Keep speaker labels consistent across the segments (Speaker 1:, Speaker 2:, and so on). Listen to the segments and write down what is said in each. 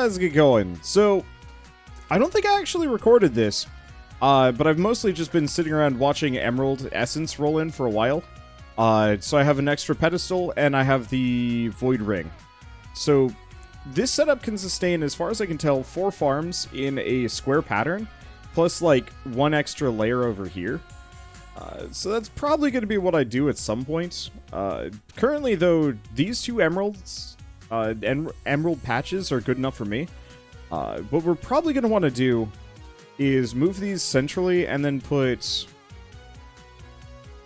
Speaker 1: let's get going. So, I don't think I actually recorded this, but I've mostly just been sitting around watching Emerald Essence roll in for a while. So I have an extra pedestal, and I have the Void Ring. So, this setup can sustain, as far as I can tell, 4 farms in a square pattern, plus, like, 1 extra layer over here. So that's probably going to be what I do at some point. Currently, though, these 2 emeralds, emerald patches are good enough for me. What we're probably going to want to do is move these centrally and then put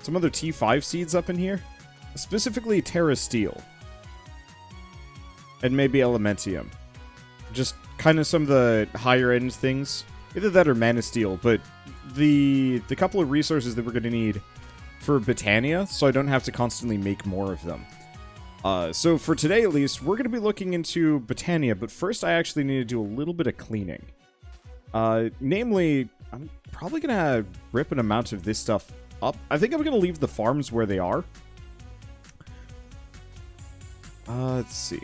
Speaker 1: some other T5 seeds up in here. Specifically Terra Steel. And maybe Elementium. Just kind of some of the higher end things. Either that or Mana Steel, but the couple of resources that we're going to need for Botania, so I don't have to constantly make more of them. So for today at least, we're going to be looking into Botania, but first I actually need to do a little bit of cleaning. Namely, I'm probably going to rip an amount of this stuff up. I think I'm going to leave the farms where they are. Let's see.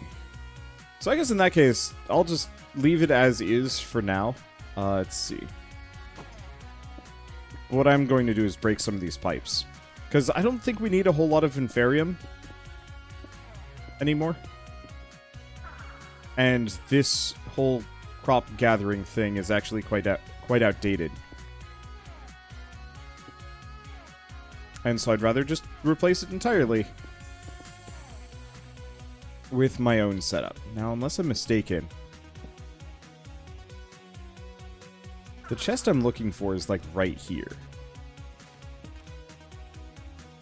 Speaker 1: So I guess in that case, I'll just leave it as is for now. Let's see. What I'm going to do is break some of these pipes. Because I don't think we need a whole lot of Inferium anymore. And this whole crop gathering thing is actually quite outdated. And so I'd rather just replace it entirely with my own setup. Now, unless I'm mistaken, the chest I'm looking for is, like, right here.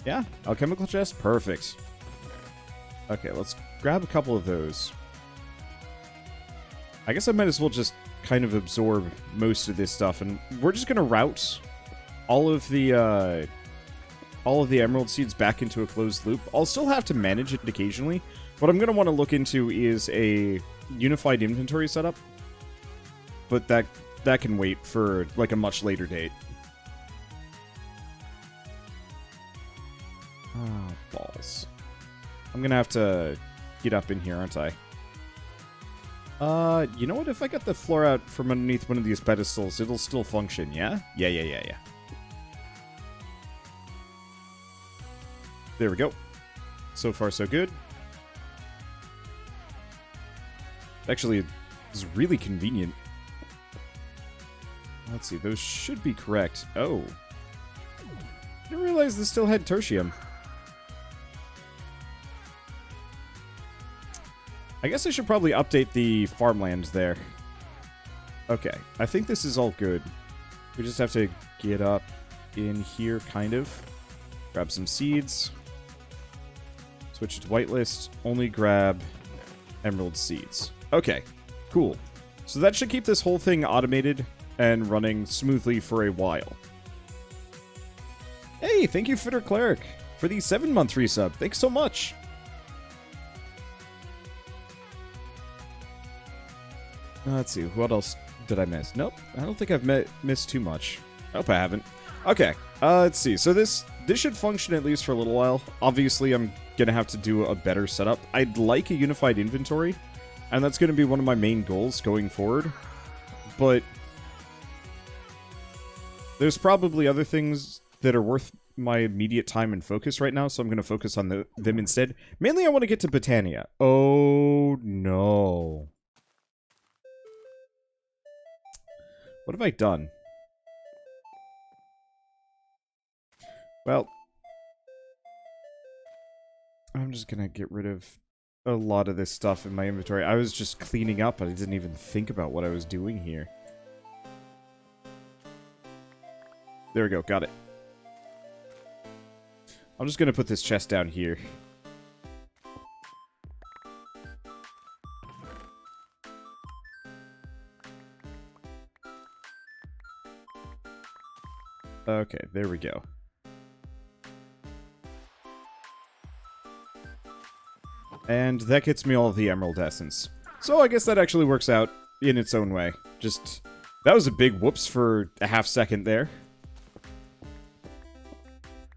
Speaker 1: Yeah, alchemical chest? Perfect. Okay, let's grab a couple of those. I guess I might as well just kind of absorb most of this stuff, and we're just going to route all of the emerald seeds back into a closed loop. I'll still have to manage it occasionally. What I'm going to want to look into is a unified inventory setup, but that can wait for, like, a much later date. Oh, balls. I'm gonna have to get up in here, aren't I? You know what? If I get the floor out from underneath one of these pedestals, it'll still function, yeah? Yeah. There we go. So far, so good. Actually, it's really convenient. Let's see, those should be correct. Oh. I didn't realize this still had tertium. I guess I should probably update the farmlands there. Okay, I think this is all good. We just have to get up in here, kind of. Grab some seeds. Switch to whitelist. Only grab emerald seeds. Okay, cool. So that should keep this whole thing automated and running smoothly for a while. Hey, thank you, Fitter Cleric, for the 7-month resub. Thanks so much. Let's see, what else did I miss? Nope, I don't think I've missed too much. Hope I haven't. Okay, let's see. So this should function at least for a little while. Obviously, I'm going to have to do a better setup. I'd like a unified inventory, and that's going to be one of my main goals going forward. But there's probably other things that are worth my immediate time and focus right now, so I'm going to focus on them instead. Mainly, I want to get to Botania. Oh, no. What have I done? Well, I'm just going to get rid of a lot of this stuff in my inventory. I was just cleaning up, and I didn't even think about what I was doing here. There we go, got it. I'm just going to put this chest down here. Okay, there we go. And that gets me all of the emerald essence. So I guess that actually works out in its own way. Just, that was a big whoops for a half second there.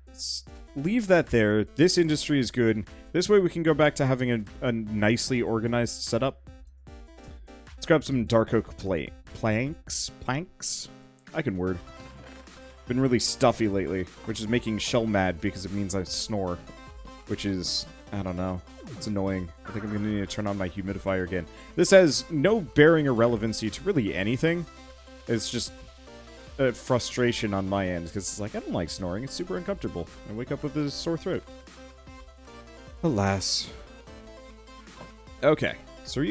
Speaker 1: Let's leave that there. This industry is good. This way we can go back to having a nicely organized setup. Let's grab some dark oak planks. I can word. Been really stuffy lately, which is making Shell mad because it means I snore. Which is, I don't know. It's annoying. I think I'm going to need to turn on my humidifier again. This has no bearing or relevancy to really anything. It's just a frustration on my end, because it's like, I don't like snoring. It's super uncomfortable. I wake up with a sore throat. Alas. Okay. So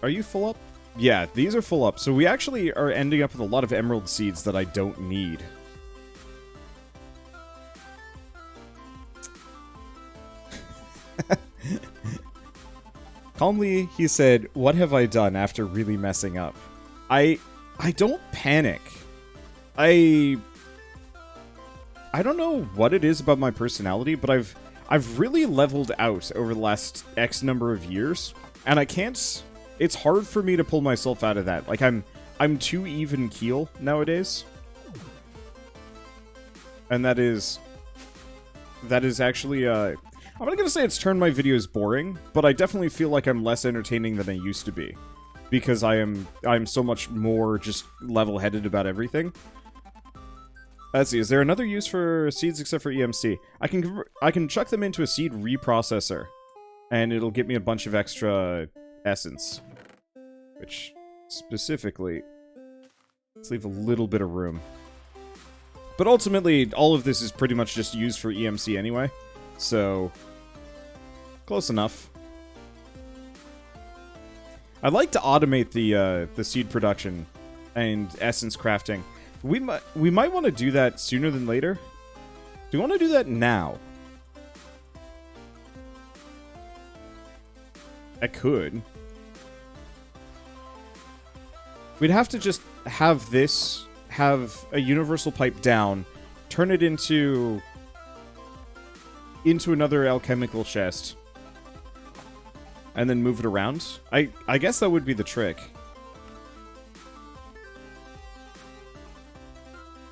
Speaker 1: are you full up? Yeah, these are full up. So we actually are ending up with a lot of emerald seeds that I don't need. Calmly, he said, "What have I done after really messing up?" I don't panic. I don't know what it is about my personality, but I've really leveled out over the last X number of years, and I can't. It's hard for me to pull myself out of that. Like I'm too even keel nowadays, and that is actually I'm not gonna say it's turned my videos boring, but I definitely feel like I'm less entertaining than I used to be, because I'm so much more just level-headed about everything. Let's see, is there another use for seeds except for EMC? I can chuck them into a seed reprocessor, and it'll get me a bunch of extra essence. Which, specifically, let's leave a little bit of room. But ultimately, all of this is pretty much just used for EMC anyway, so close enough. I'd like to automate the seed production and essence crafting. We might want to do that sooner than later. Do you want to do that now? I could. We'd have to just have this, have a universal pipe down, turn it into another alchemical chest, and then move it around. I guess that would be the trick.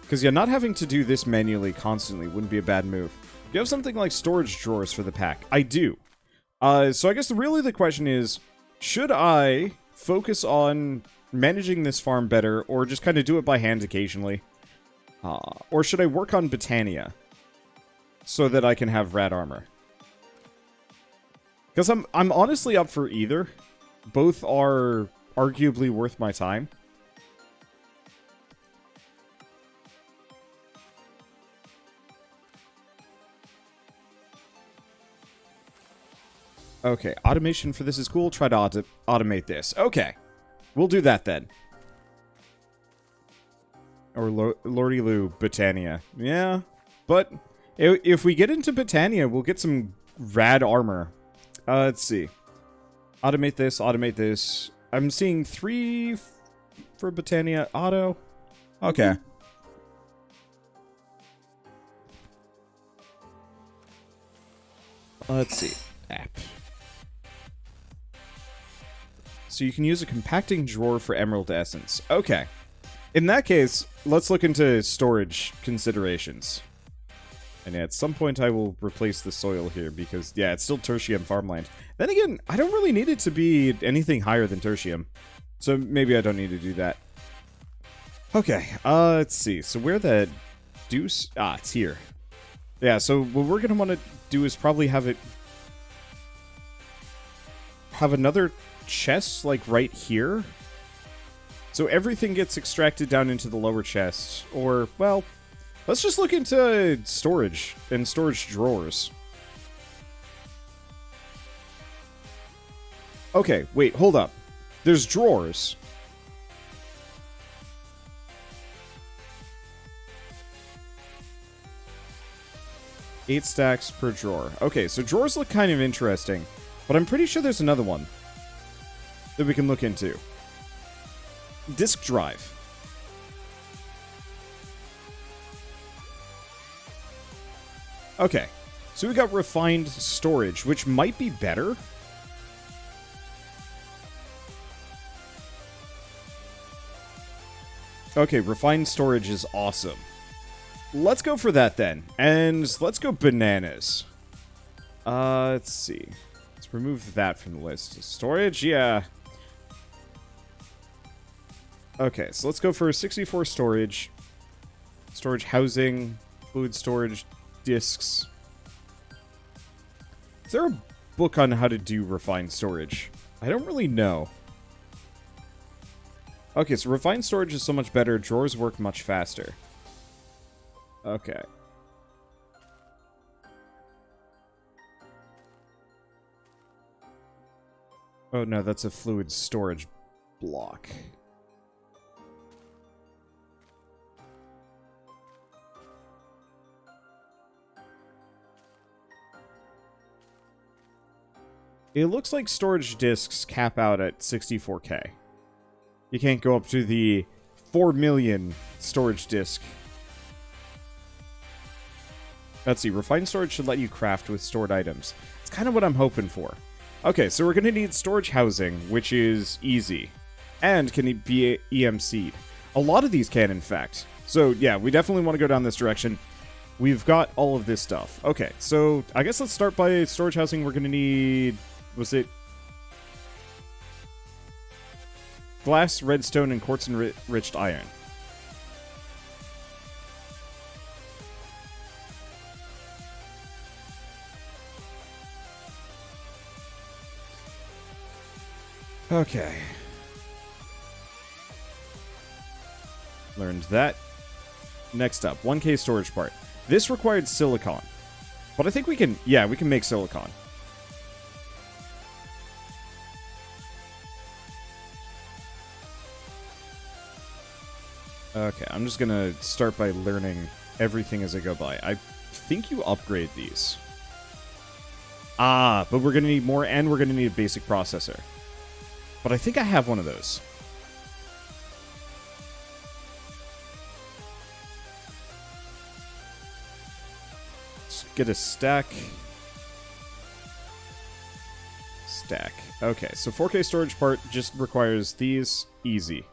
Speaker 1: Because, yeah, not having to do this manually constantly wouldn't be a bad move. Do you have something like storage drawers for the pack? I do. So I guess really the question is, should I focus on managing this farm better, or just kind of do it by hand occasionally? Or should I work on Botania so that I can have rad armor? Because I'm honestly up for either. Both are arguably worth my time. Okay, automation for this is cool. Try to automate this. Okay, we'll do that then. Or Lordy Lou, Botania. Yeah, but if we get into Botania, we'll get some rad armor. Let's see. Automate this, automate this. I'm seeing 3 for Botania auto. Okay. Let's see. App. So you can use a compacting drawer for emerald essence. Okay. In that case, let's look into storage considerations. And yeah, at some point I will replace the soil here because, yeah, it's still tertium farmland. Then again, I don't really need it to be anything higher than tertium. So maybe I don't need to do that. Okay, let's see. So where the deuce... Ah, it's here. Yeah, so what we're going to want to do is probably have another chest, like, right here. So everything gets extracted down into the lower chest. Or, well, let's just look into storage and storage drawers. Okay, wait, hold up. There's drawers. Eight stacks per drawer. Okay, so drawers look kind of interesting, but I'm pretty sure there's another one that we can look into. Disk drive. Okay, so we got refined storage, which might be better. Okay, refined storage is awesome. Let's go for that then, and let's go bananas. Let's see. Let's remove that from the list. Storage, yeah. Okay, so let's go for 64 storage. Storage housing, fluid storage, disks. Is there a book on how to do refined storage? I don't really know. Okay, so refined storage is so much better. Drawers work much faster. Okay. Oh no, that's a fluid storage block. It looks like storage disks cap out at 64K. You can't go up to the 4 million storage disk. Let's see, refined storage should let you craft with stored items. It's kind of what I'm hoping for. Okay, so we're going to need storage housing, which is easy. And can be EMC'd. A lot of these can, in fact. So, yeah, we definitely want to go down this direction. We've got all of this stuff. Okay, so I guess let's start by storage housing. We're going to need... Was it... glass, redstone, and quartz-enriched iron. Okay. Learned that. Next up, 1K storage part. This required silicon. But I think we can... yeah, we can make silicon. Okay, I'm just gonna start by learning everything as I go by. I think you upgrade these. Ah, but we're gonna need more, and we're gonna need a basic processor. But I think I have one of those. Let's get a stack. Stack. Okay, so 4K storage part just requires these. Easy.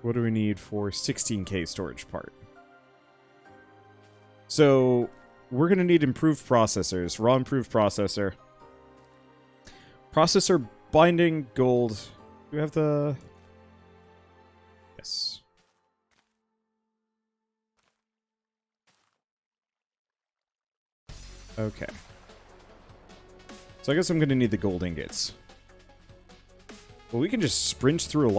Speaker 1: What do we need for 16K storage part? So, we're going to need improved processors. Raw improved processor. Processor binding gold. Do we have the... yes. Okay. So I guess I'm going to need the gold ingots. Well, we can just sprint through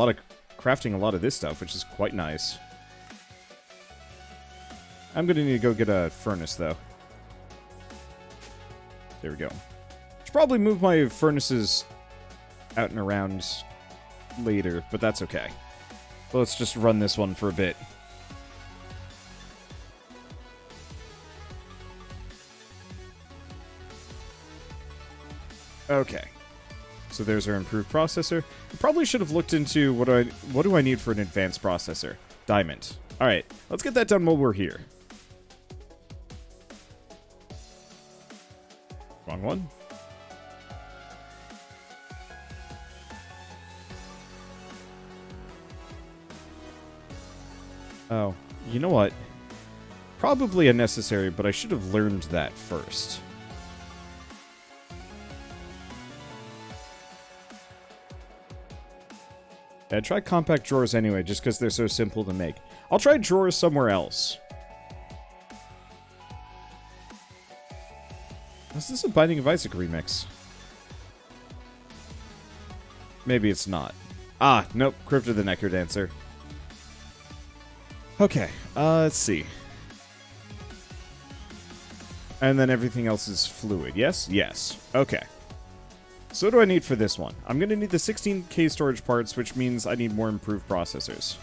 Speaker 1: crafting a lot of this stuff, which is quite nice. I'm gonna need to go get a furnace, though. There we go. Should probably move my furnaces out and around later, but that's okay. Well, let's just run this one for a bit. Okay. So there's our improved processor. I probably should have looked into what do I need for an advanced processor? Diamond. Alright, let's get that done while we're here. Wrong one. Oh, you know what? Probably unnecessary, but I should have learned that first. Yeah, try compact drawers anyway, just because they're so simple to make. I'll try drawers somewhere else. Is this a Binding of Isaac remix? Maybe it's not. Ah, nope. Crypt of the Necrodancer. Okay, let's see. And then everything else is fluid, yes? Yes. Okay. So what do I need for this one? I'm going to need the 16K storage parts, which means I need more improved processors.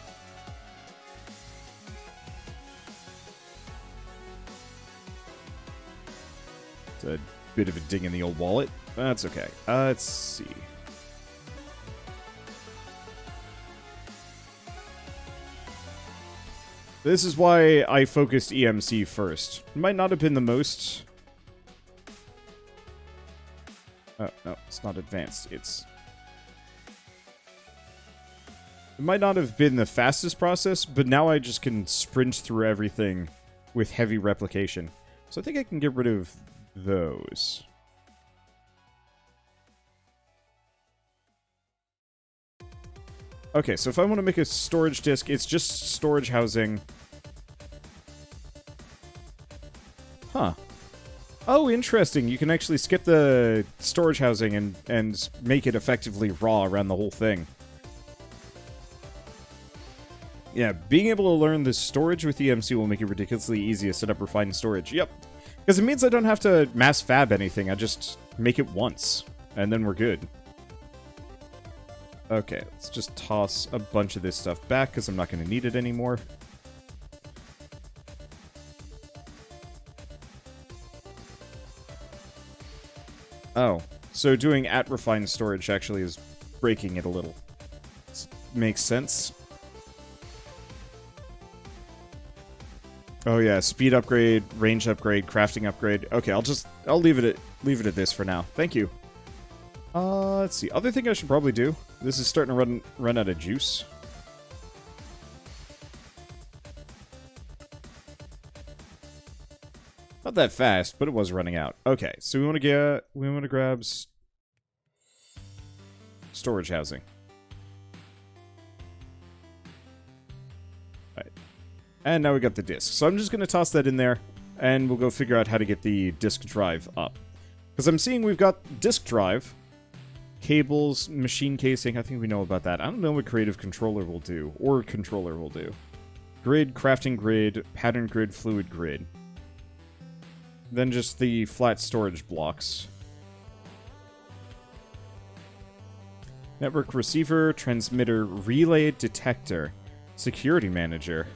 Speaker 1: It's a bit of a ding in the old wallet. That's okay. Let's see. This is why I focused EMC first. It might not have been the most... oh, no, it's not advanced. It's... It might not have been the fastest process, but now I just can sprint through everything with heavy replication. So I think I can get rid of those. Okay, so if I want to make a storage disk, it's just storage housing. Huh. Oh, interesting. You can actually skip the storage housing and make it effectively raw around the whole thing. Yeah, being able to learn the storage with EMC will make it ridiculously easy to set up refined storage. Yep. Because it means I don't have to mass fab anything. I just make it once, and then we're good. Okay, let's just toss a bunch of this stuff back, because I'm not going to need it anymore. Oh, so doing at refined storage actually is breaking it a little. Makes sense. Oh yeah, speed upgrade, range upgrade, crafting upgrade. Okay, I'll leave it at this for now. Thank you. Let's see. Other thing I should probably do. This is starting to run out of juice. Not that fast, but it was running out. Okay, so we want to grab storage housing. Right. And now we got the disk. So I'm just going to toss that in there, and we'll go figure out how to get the disk drive up. Because I'm seeing we've got disk drive, cables, machine casing. I think we know about that. I don't know what creative controller will do, or controller will do. Grid, crafting grid, pattern grid, fluid grid. Then just the flat storage blocks. Network receiver, transmitter, relay detector, security manager.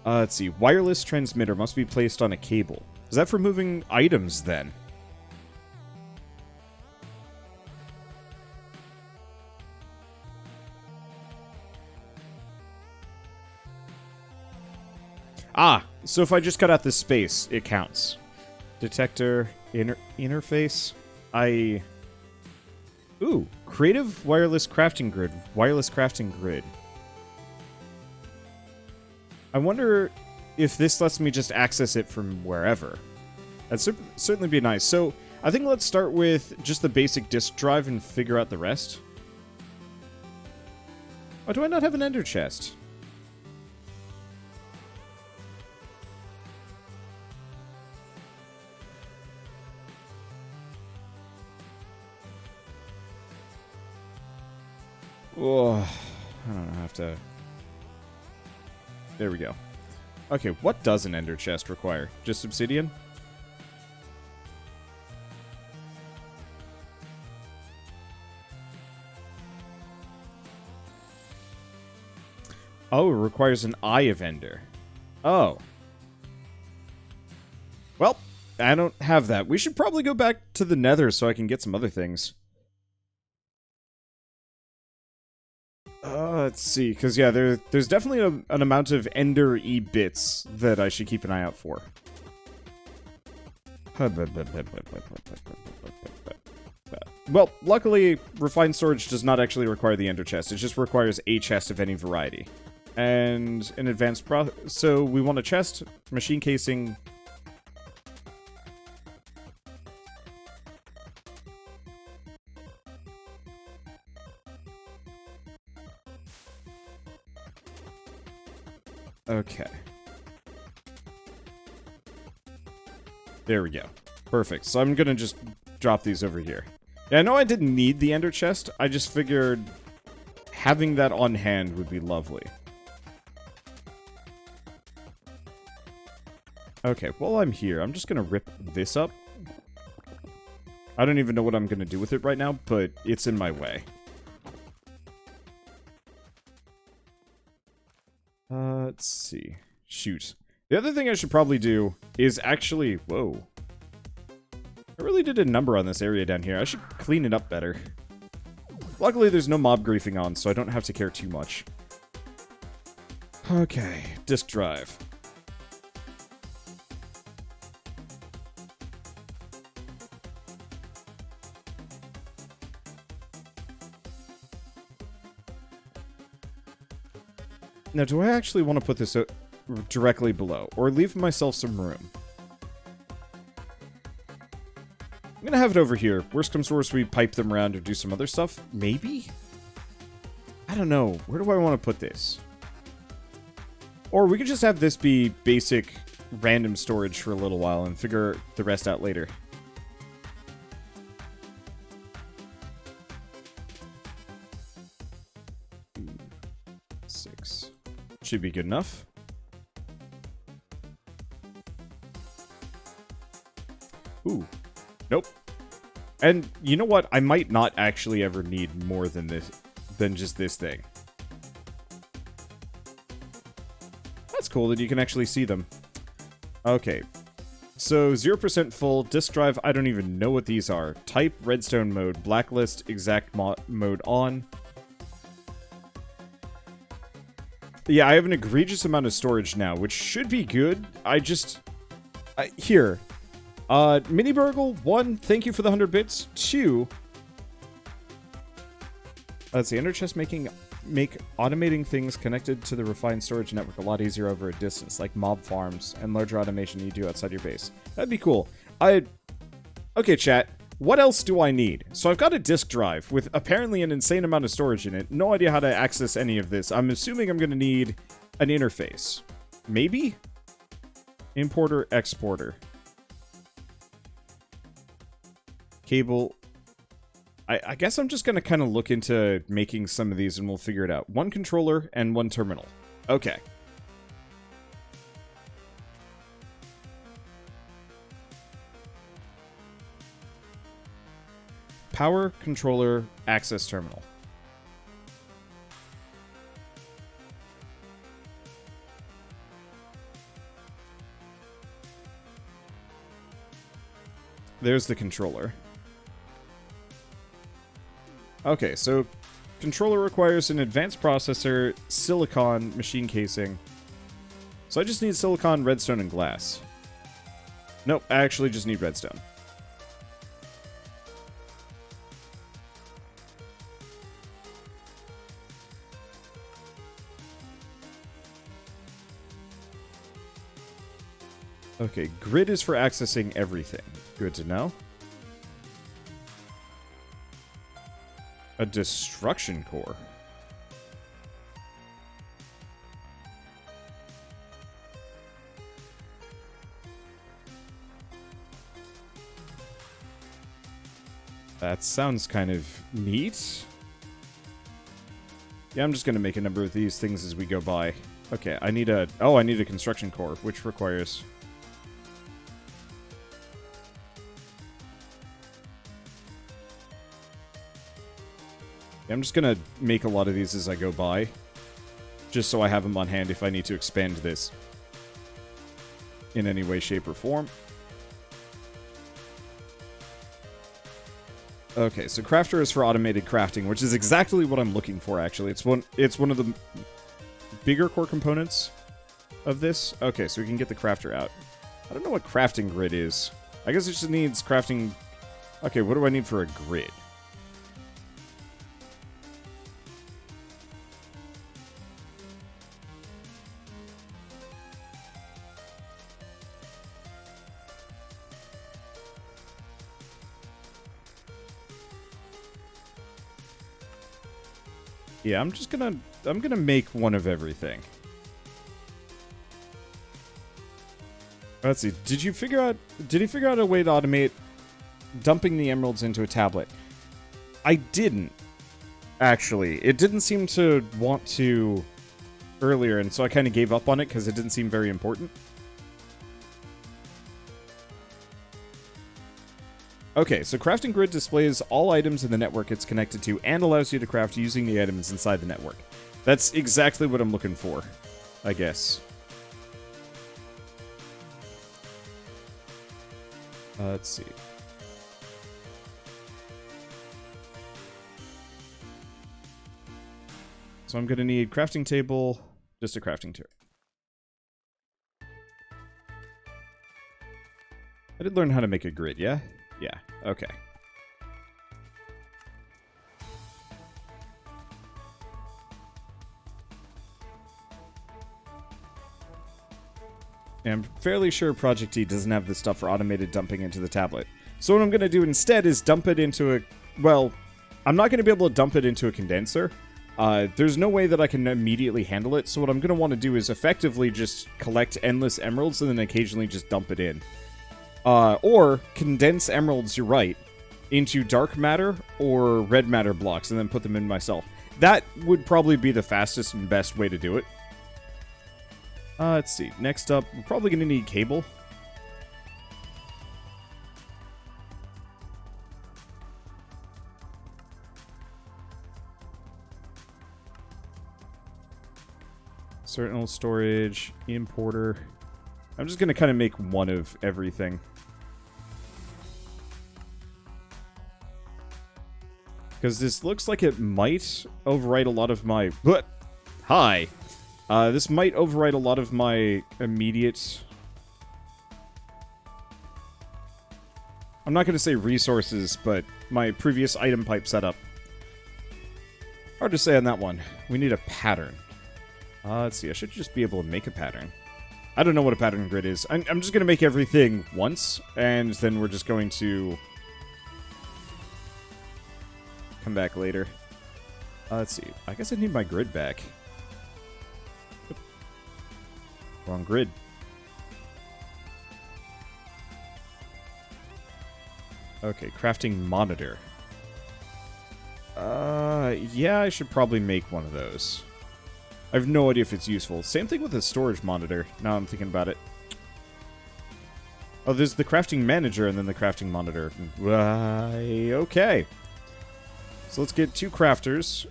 Speaker 1: Let's see. Wireless transmitter must be placed on a cable. Is that for moving items, then? Ah, so if I just cut out this space, it counts. Detector, interface. Ooh, creative wireless crafting grid. Wireless crafting grid. I wonder if this lets me just access it from wherever. That'd certainly be nice. So, I think let's start with just the basic disk drive and figure out the rest. Why do I not have an ender chest? Oh, I don't know, I have to... There we go. Okay, what does an ender chest require? Just obsidian? Oh, it requires an eye of ender. Oh. Well, I don't have that. We should probably go back to the nether so I can get some other things. Let's see, because yeah, there's definitely an amount of Ender E bits that I should keep an eye out for. Well, luckily, refined storage does not actually require the Ender chest. It just requires a chest of any variety. And an advanced so we want a chest, machine casing. Okay. There we go. Perfect. So I'm gonna just drop these over here. Yeah, I know I didn't need the ender chest. I just figured having that on hand would be lovely. Okay, while I'm here, I'm just gonna rip this up. I don't even know what I'm gonna do with it right now, but it's in my way. Let's see. Shoot. The other thing I should probably do is actually... Whoa. I really did a number on this area down here. I should clean it up better. Luckily, there's no mob griefing on, so I don't have to care too much. Okay. Disk drive. Now, do I actually want to put this directly below, or leave myself some room? I'm gonna have it over here. Worst comes to worst, we pipe them around or do some other stuff. Maybe? I don't know. Where do I want to put this? Or we could just have this be basic random storage for a little while and figure the rest out later. Six. Should be good enough. Ooh. Nope. And you know what? I might not actually ever need more than this, than just this thing. That's cool that you can actually see them. Okay. So 0% full, disk drive, I don't even know what these are. Type, redstone mode, blacklist, exact mode on. Yeah, I have an egregious amount of storage now, which should be good. Here. Mini Burgle, 1, thank you for the 100 bits. 2, let's see, Ender Chest make automating things connected to the refined storage network a lot easier over a distance, like mob farms and larger automation you do outside your base. That'd be cool. Okay, chat. What else do I need? So I've got a disk drive with apparently an insane amount of storage in it. No idea how to access any of this. I'm assuming I'm going to need an interface. Maybe? Importer, exporter. Cable. I guess I'm just going to kind of look into making some of these and we'll figure it out. 1 controller and 1 terminal. Okay. Power, controller, access terminal. There's the controller. Okay, so controller requires an advanced processor, silicon, machine casing. So I just need silicon, redstone, and glass. Nope, I actually just need redstone. Okay, grid is for accessing everything. Good to know. A destruction core. That sounds kind of neat. Yeah, I'm just going to make a number of these things as we go by. Okay, I need a construction core, which requires... I'm just going to make a lot of these as I go by, just so I have them on hand if I need to expand this in any way, shape, or form. Okay, so crafter is for automated crafting, which is exactly what I'm looking for, actually. It's one of the bigger core components of this. Okay, so we can get the crafter out. I don't know what crafting grid is. I guess it just needs crafting... Okay, what do I need for a grid? Yeah, I'm gonna make one of everything. Let's see. Did he figure out a way to automate dumping the emeralds into a tablet? I didn't, actually. It didn't seem to want to earlier, and so I kind of gave up on it because it didn't seem very important. Okay, so crafting grid displays all items in the network it's connected to and allows you to craft using the items inside the network. That's exactly what I'm looking for, I guess. Let's see. So I'm going to need crafting table, just a crafting table. I did learn how to make a grid, yeah? Yeah, okay. And I'm fairly sure Project T doesn't have this stuff for automated dumping into the tablet. So what I'm going to do instead is dump it into a... Well, I'm not going to be able to dump it into a condenser. There's no way that I can immediately handle it, so what I'm going to want to do is effectively just collect endless emeralds and then occasionally just dump it in. Or condense emeralds, you're right, into dark matter or red matter blocks and then put them in myself. That would probably be the fastest and best way to do it. Let's see. Next up, we're probably going to need cable. Certain storage, importer. I'm just going to kind of make one of everything. Because this looks like it might overwrite a lot of my... Hi! This might overwrite a lot of my immediate... I'm not going to say resources, but my previous item pipe setup. Hard to say on that one. We need a pattern. Let's see, I should just be able to make a pattern. I don't know what a pattern grid is. I'm just going to make everything once, and then we're just going to come back later. Let's see, I guess I need my grid back. Wrong grid. Okay, crafting monitor. Yeah, I should probably make one of those. I have no idea if it's useful. Same thing with the storage monitor, now I'm thinking about it. Oh, there's the crafting manager and then the crafting monitor. Okay. So let's get 2 crafters.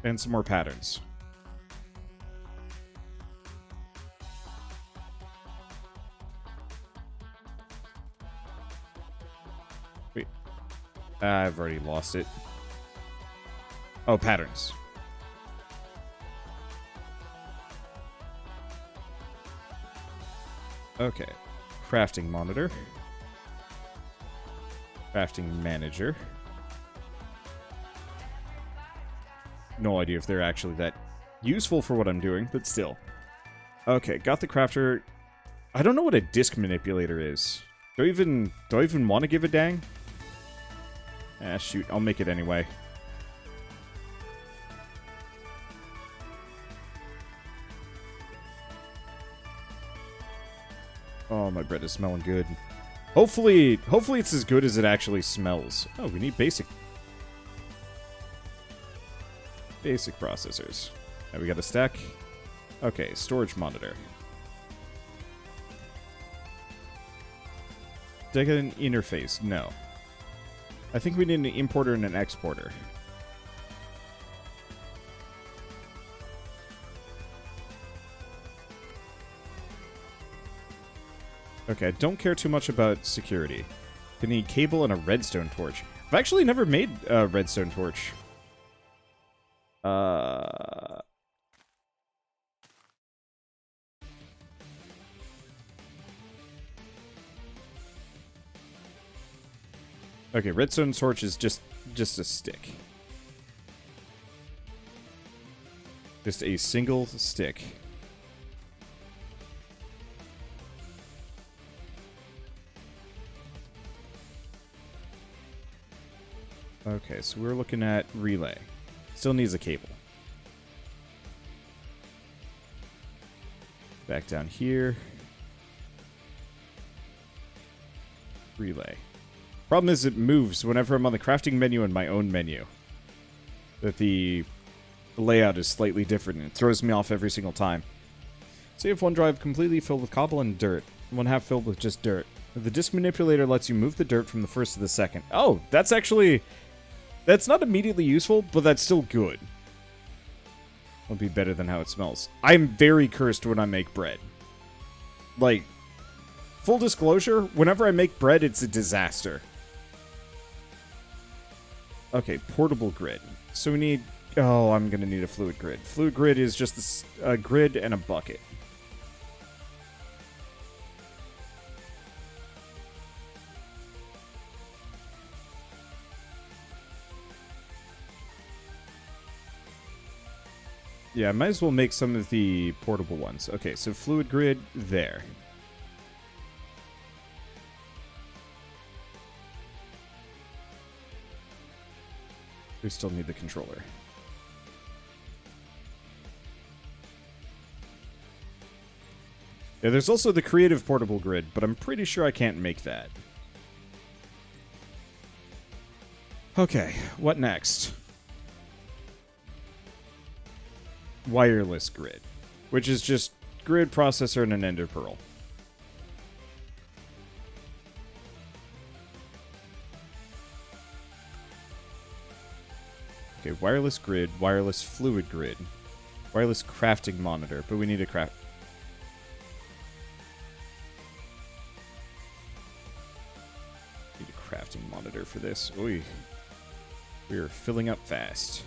Speaker 1: And some more patterns. Wait. I've already lost it. Oh, patterns. Okay. Crafting monitor. Crafting manager. No idea if they're actually that useful for what I'm doing, but still. Okay, got the crafter. I don't know what a disk manipulator is. Do I even want to give a dang? Ah, shoot, I'll make it anyway. Oh, my bread is smelling good. Hopefully it's as good as it actually smells. Oh, we need basic processors. Now we got a stack. Okay, storage monitor. Did I get an interface? No. I think we need an importer and an exporter. Okay, I don't care too much about security. I need cable and a redstone torch. I've actually never made a redstone torch. Okay, redstone torch is just a stick. Just a single stick. Okay, so we're looking at relay. Still needs a cable. Back down here. Relay. Problem is it moves whenever I'm on the crafting menu and my own menu. That the layout is slightly different and it throws me off every single time. So you have one drive completely filled with cobble and dirt, and one half filled with just dirt. The disk manipulator lets you move the dirt from the first to the second. Oh, that's actually... That's not immediately useful, but that's still good. It'll be better than how it smells. I'm very cursed when I make bread. Like, full disclosure, whenever I make bread, it's a disaster. Okay, portable grid. So we need... Oh, I'm going to need a fluid grid. Fluid grid is just a grid and a bucket. Yeah, I might as well make some of the portable ones. Okay, so fluid grid there. We still need the controller. Yeah, there's also the creative portable grid, but I'm pretty sure I can't make that. Okay, what next? Wireless grid, which is just grid processor and an ender pearl. Okay, wireless grid, wireless fluid grid, wireless crafting monitor, but we need a craft. Need a crafting monitor for this. Oy. We are filling up fast.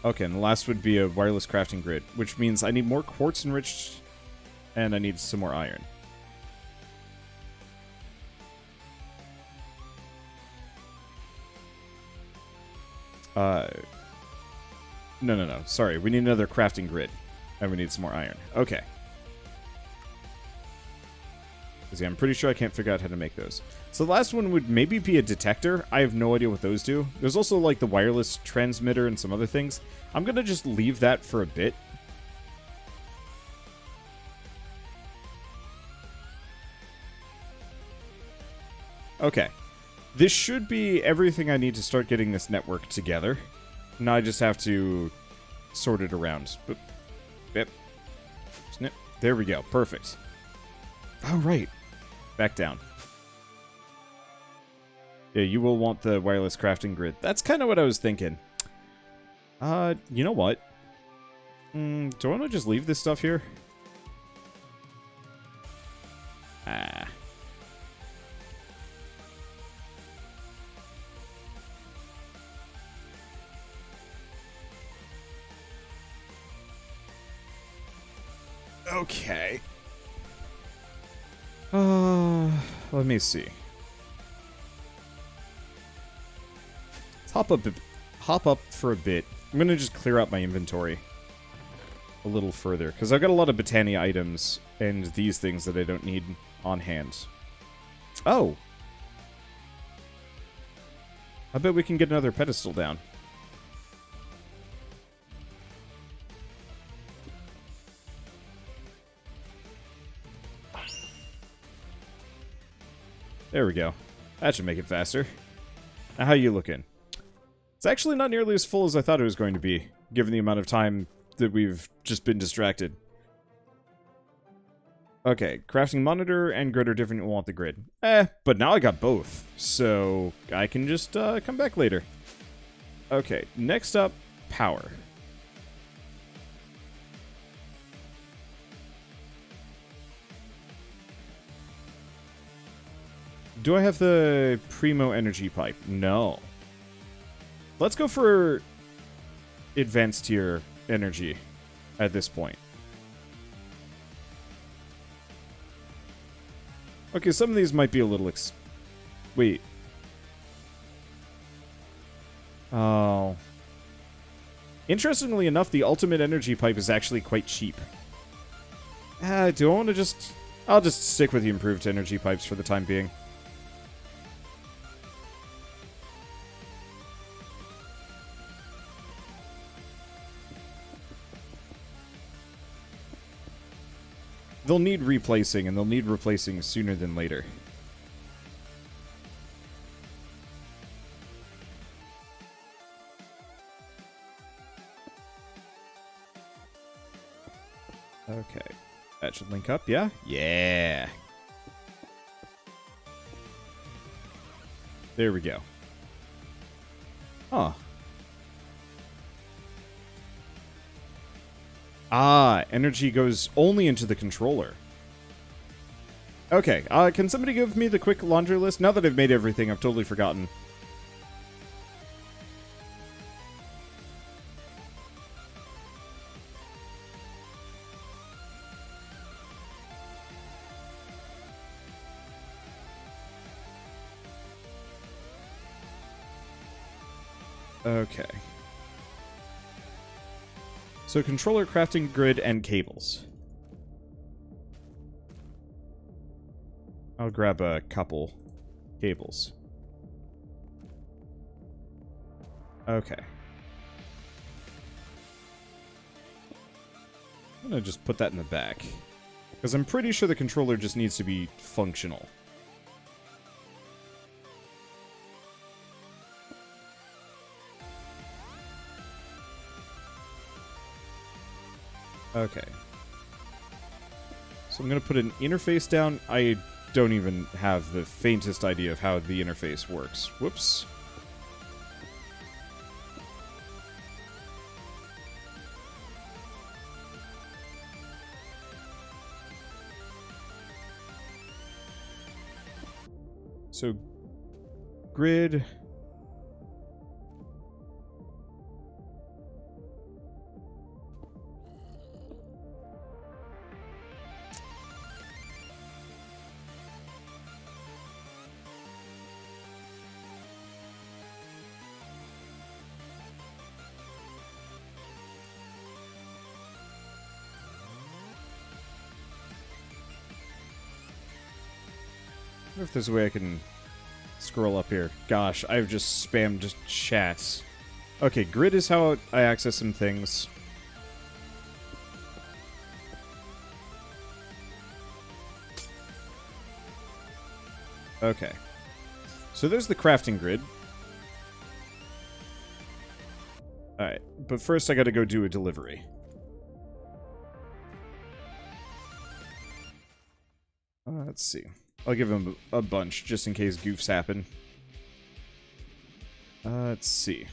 Speaker 1: Okay, and the last would be a wireless crafting grid, which means I need more quartz enriched, and I need some more iron. No. Sorry, we need another crafting grid, and we need some more iron. Okay. Because yeah, I'm pretty sure I can't figure out how to make those. So the last one would maybe be a detector. I have no idea what those do. There's also like the wireless transmitter and some other things. I'm going to just leave that for a bit. Okay. This should be everything I need to start getting this network together. Now I just have to sort it around. Yep. Snip. There we go. Perfect. All right. Back down. Yeah, you will want the wireless crafting grid. That's kind of what I was thinking. You know what? Do I want to just leave this stuff here? Okay. Let me see. Let's hop up for a bit. I'm gonna just clear out my inventory a little further, because I've got a lot of Botania items and these things that I don't need on hand. Oh! I bet we can get another pedestal down. There we go. That should make it faster. Now, how you looking? It's actually not nearly as full as I thought it was going to be, given the amount of time that we've just been distracted. Okay, crafting monitor and grid are different. We'll want the grid. But now I got both, so I can just come back later. Okay, next up, power. Do I have the Primo energy pipe? No. Let's go for advanced tier energy at this point. Okay, some of these might be a little wait. Oh. Interestingly enough, the ultimate energy pipe is actually quite cheap. Do I want to just... I'll just stick with the improved energy pipes for the time being. They'll need replacing, and they'll need replacing sooner than later. Okay. That should link up, yeah? Yeah! There we go. Huh. Ah, energy goes only into the controller. Okay, can somebody give me the quick laundry list? Now that I've made everything, I've totally forgotten. Okay. So controller, crafting grid, and cables. I'll grab a couple cables. Okay. I'm gonna just put that in the back. Because I'm pretty sure the controller just needs to be functional. Okay. So I'm going to put an interface down. I don't even have the faintest idea of how the interface works. Whoops. So, grid... I wonder if there's a way I can scroll up here. Gosh, I've just spammed just chats. Okay, grid is how I access some things. Okay. So there's the crafting grid. Alright, but first I gotta go do a delivery. Let's see. I'll give him a bunch, just in case goofs happen. Let's see.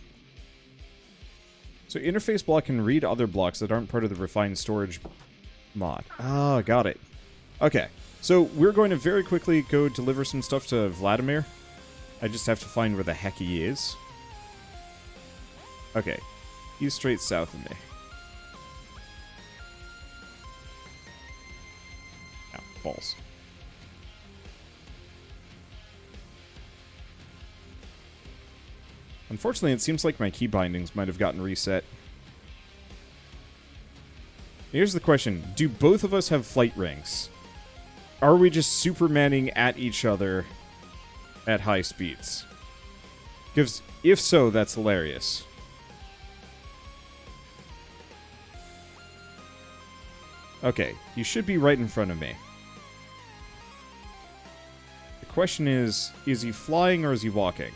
Speaker 1: So interface block can read other blocks that aren't part of the refined storage mod. Ah, got it. Okay, so we're going to very quickly go deliver some stuff to Vladimir. I just have to find where the heck he is. Okay, he's straight south of me. Ow, balls. Unfortunately, it seems like my key bindings might have gotten reset. Here's the question. Do both of us have flight rings? Are we just supermanning at each other at high speeds? Because if so, that's hilarious. Okay, you should be right in front of me. The question is he flying or is he walking?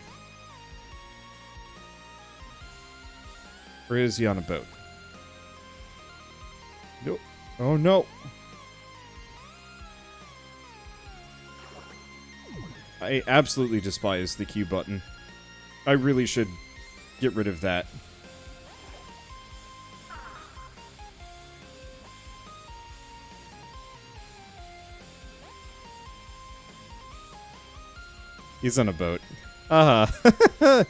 Speaker 1: Or is he on a boat? Nope. Oh no! I absolutely despise the Q button. I really should get rid of that. He's on a boat. Uh-huh.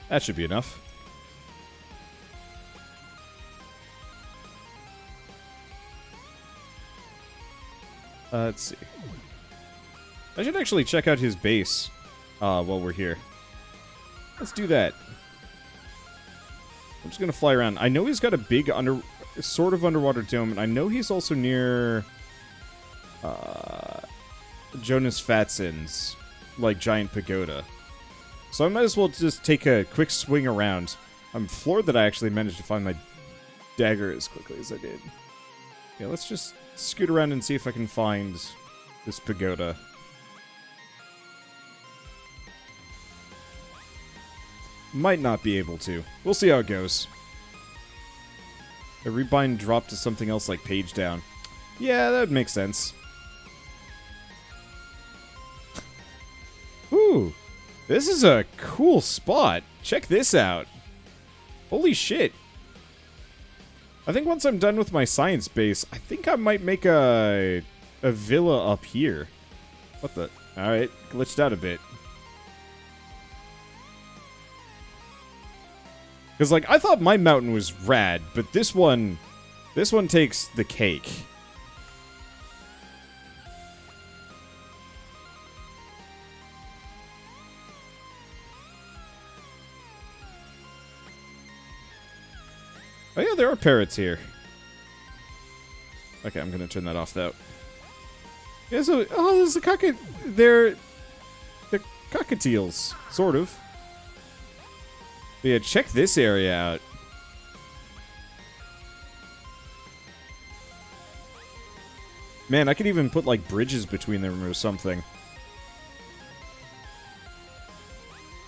Speaker 1: That should be enough. Let's see. I should actually check out his base while we're here. Let's do that. I'm just gonna fly around. I know he's got a big sort of underwater dome, and I know he's also near Jonas Fatsin's like giant pagoda. So I might as well just take a quick swing around. I'm floored that I actually managed to find my dagger as quickly as I did. Yeah, let's just scoot around and see if I can find this pagoda. Might not be able to. We'll see how it goes. The rebind dropped to something else like page down. Yeah, that would make sense. Ooh. This is a cool spot. Check this out. Holy shit. I think once I'm done with my science base, I think I might make a villa up here. What the? Alright, glitched out a bit. Because, like, I thought my mountain was rad, but this one This one takes the cake. Oh yeah, there are parrots here. Okay, I'm gonna turn that off though. Yeah, so, oh, there's a they're cockatiels, sort of. But yeah, check this area out. Man, I could even put, like, bridges between them or something.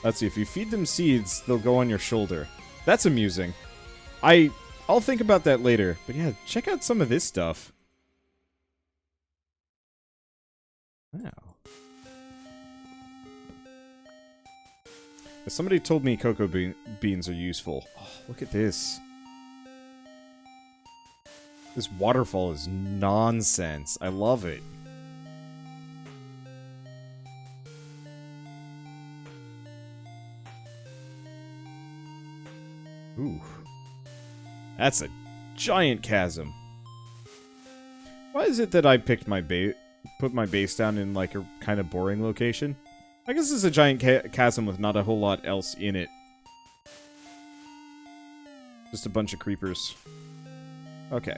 Speaker 1: Let's see, if you feed them seeds, they'll go on your shoulder. That's amusing. I'll think about that later. But yeah, check out some of this stuff. Wow. Somebody told me cocoa beans are useful. Oh, look at this. This waterfall is nonsense. I love it. Ooh. That's a giant chasm. Why is it that I picked my put my base down in like a kind of boring location? I guess it's a giant chasm with not a whole lot else in it. Just a bunch of creepers. Okay.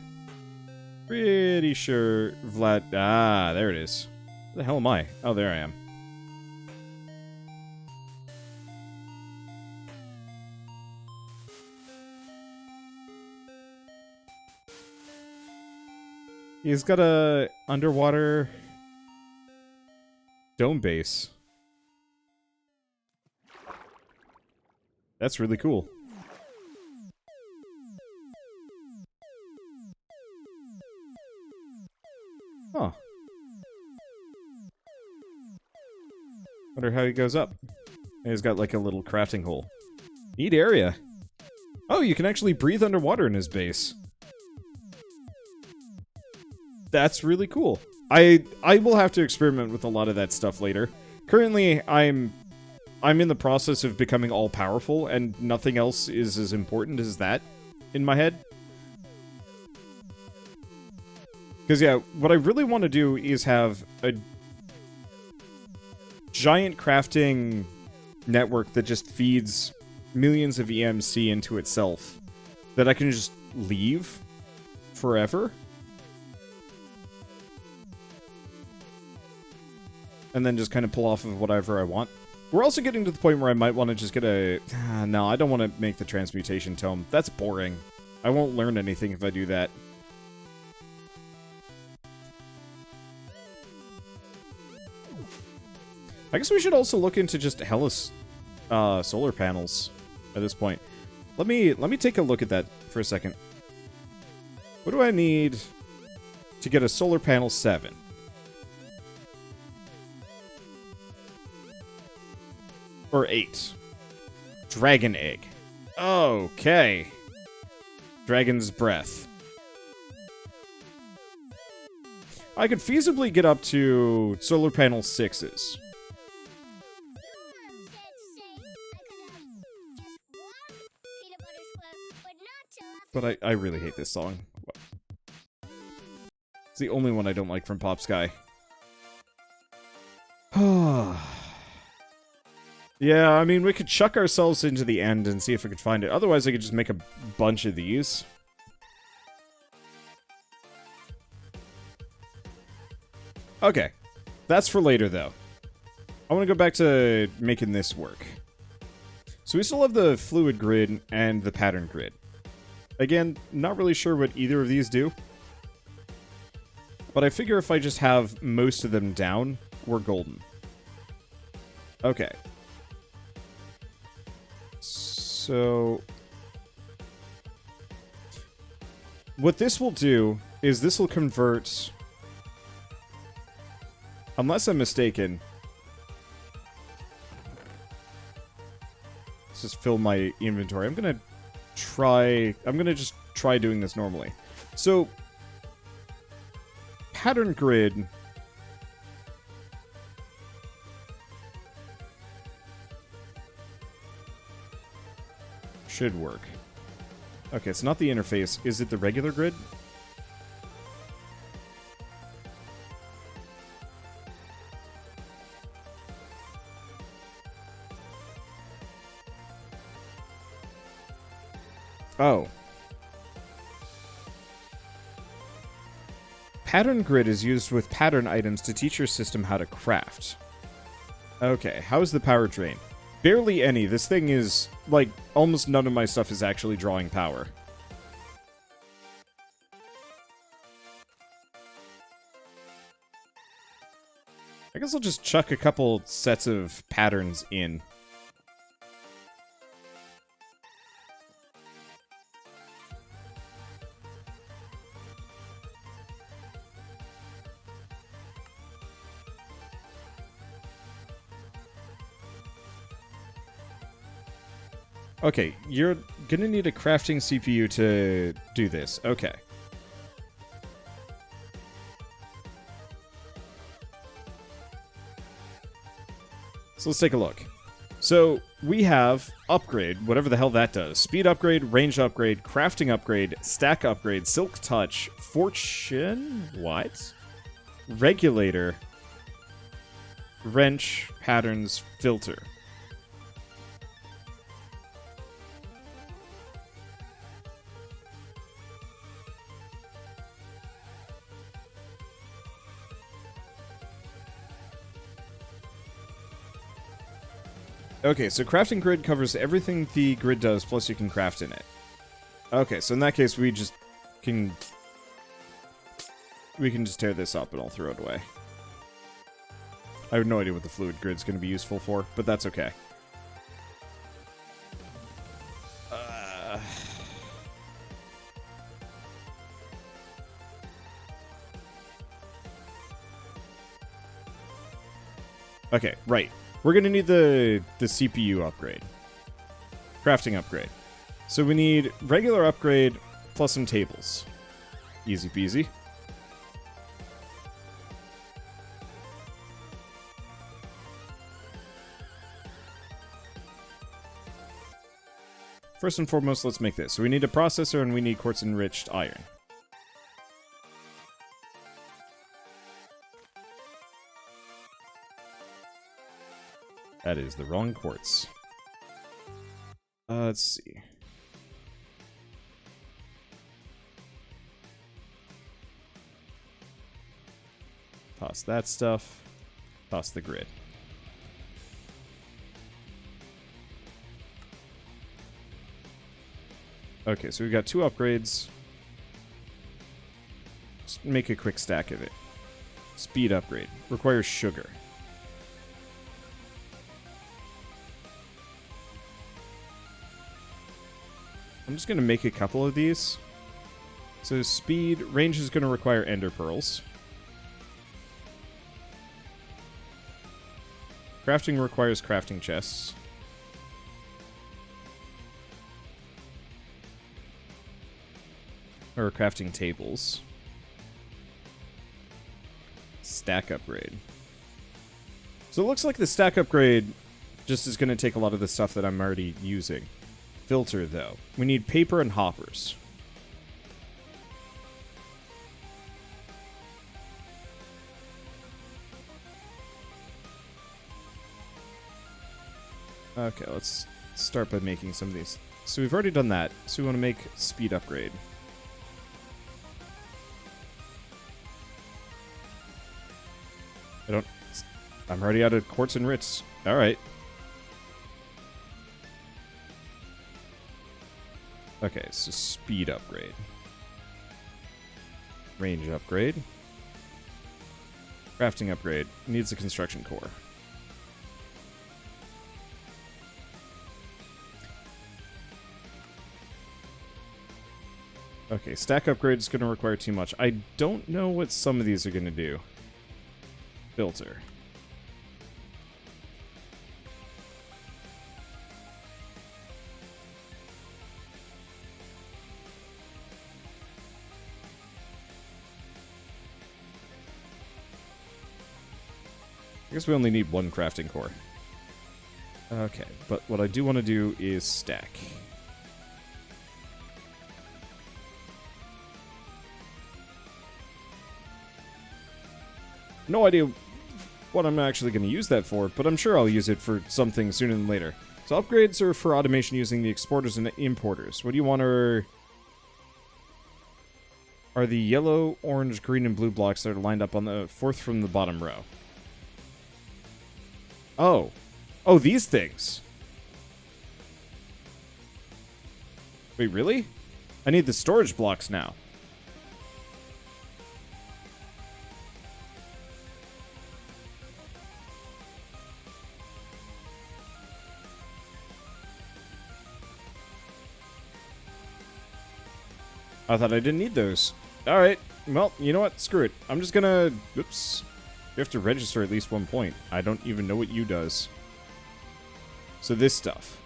Speaker 1: Pretty sure Vlad... Ah, there it is. Where the hell am I? Oh, there I am. He's got a underwater dome base. That's really cool. Huh. Wonder how he goes up. And he's got like a little crafting hole. Neat area. Oh, you can actually breathe underwater in his base. That's really cool. I will have to experiment with a lot of that stuff later. Currently, I'm in the process of becoming all-powerful, and nothing else is as important as that in my head. Because, yeah, what I really want to do is have a giant crafting network that just feeds millions of EMC into itself. That I can just leave forever. And then just kind of pull off of whatever I want. We're also getting to the point where I might want to just get a... no, I don't want to make the transmutation tome. That's boring. I won't learn anything if I do that. I guess we should also look into just Hellas solar panels at this point. Let me take a look at that for a second. What do I need to get a solar panel 7? Or 8. Dragon egg. Okay. Dragon's breath. I could feasibly get up to solar panel 6s. But I really hate this song. It's the only one I don't like from Pop Sky. Yeah, I mean, we could chuck ourselves into the end and see if we could find it. Otherwise, I could just make a bunch of these. Okay. That's for later, though. I want to go back to making this work. So we still have the fluid grid and the pattern grid. Again, not really sure what either of these do. But I figure if I just have most of them down, we're golden. Okay. So, what this will do is this will convert, unless I'm mistaken, let's just fill my inventory. I'm gonna just try doing this normally. So, pattern grid should work. Okay, it's not the interface. Is it the regular grid? Oh. Pattern grid is used with pattern items to teach your system how to craft. Okay, how's the power drain? Barely any. This thing is, like, almost none of my stuff is actually drawing power. I guess I'll just chuck a couple sets of patterns in. Okay, you're gonna need a crafting CPU to do this. Okay. So let's take a look. So we have upgrade, whatever the hell that does. Speed upgrade, range upgrade, crafting upgrade, stack upgrade, silk touch, fortune, what? Regulator, wrench, patterns, filter. Okay, so crafting grid covers everything the grid does, plus you can craft in it. Okay, so in that case, we just can... We can just tear this up and I'll throw it away. I have no idea what the fluid grid's going to be useful for, but that's okay. Okay, right. We're going to need the CPU upgrade. Crafting upgrade. So we need regular upgrade plus some tables. Easy peasy. First and foremost, let's make this. So we need a processor and we need quartz-enriched iron. That is the wrong quartz. Let's see. Toss that stuff. Toss the grid. Okay, so we've got 2 upgrades. Just make a quick stack of it. Speed upgrade. Requires sugar. I'm just going to make a couple of these. So speed, range is going to require ender pearls. Crafting requires crafting chests. Or crafting tables. Stack upgrade. So it looks like the stack upgrade just is going to take a lot of the stuff that I'm already using. Filter, though. We need paper and hoppers. Okay, let's start by making some of these. So we've already done that, so we want to make speed upgrade. I'm already out of quartz and rits. Alright. Okay, so speed upgrade. Range upgrade. Crafting upgrade. Needs a construction core. Okay, stack upgrade is going to require too much. I don't know what some of these are going to do. Filter. I guess we only need 1 crafting core. Okay, but what I do want to do is stack. No idea what I'm actually going to use that for, but I'm sure I'll use it for something sooner than later. So So upgrades are for automation using the exporters and importers. What do you want are the yellow, orange, green, and blue blocks that are lined up on the fourth from the bottom row. Oh. Oh, these things. Wait, really? I need the storage blocks now. I thought I didn't need those. Alright, well, you know what? Screw it. I'm just gonna... Oops. You have to register at least 1 point. I don't even know what U does. So this stuff.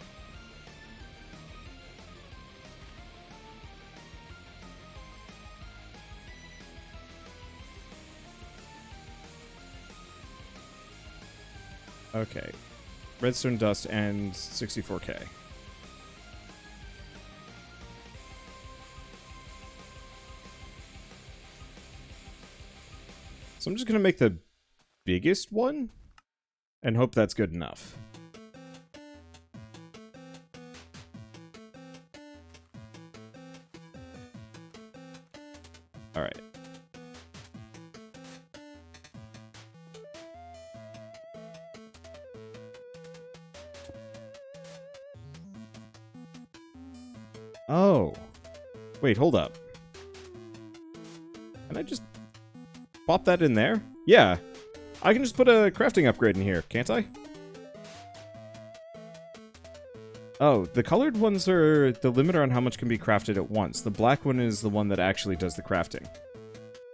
Speaker 1: Okay. Redstone dust and 64k. So I'm just going to make the biggest one and hope that's good enough. All right. Oh. Wait, hold up. Can I just pop that in there? Yeah. I can just put a crafting upgrade in here, can't I? Oh, the colored ones are the limiter on how much can be crafted at once. The black one is the one that actually does the crafting.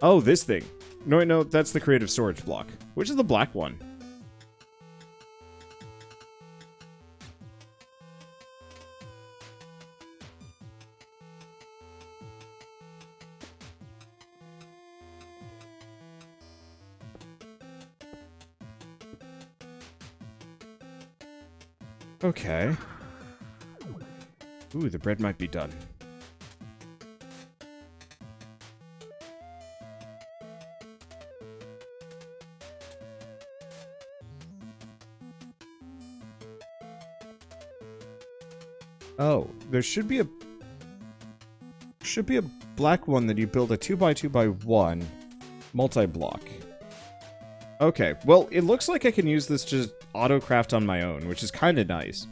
Speaker 1: Oh, this thing. No, wait, no, that's the creative storage block. Which is the black one? Okay. Ooh, the bread might be done. Oh, there should be a black one that you build a 2x2x1 multi-block. Okay, well, it looks like I can use this to just auto-craft on my own, which is kind of nice.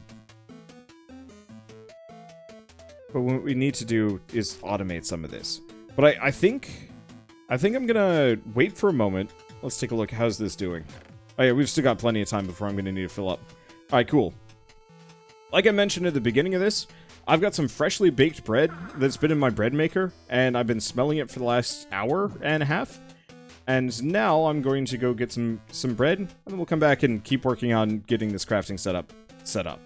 Speaker 1: But what we need to do is automate some of this. But I think I'm gonna wait for a moment. Let's take a look. How's this doing? Oh yeah, we've still got plenty of time before I'm gonna need to fill up. Alright, cool. Like I mentioned at the beginning of this, I've got some freshly baked bread that's been in my bread maker, and I've been smelling it for the last hour and a half. And now I'm going to go get some bread, and then we'll come back and keep working on getting this crafting set up.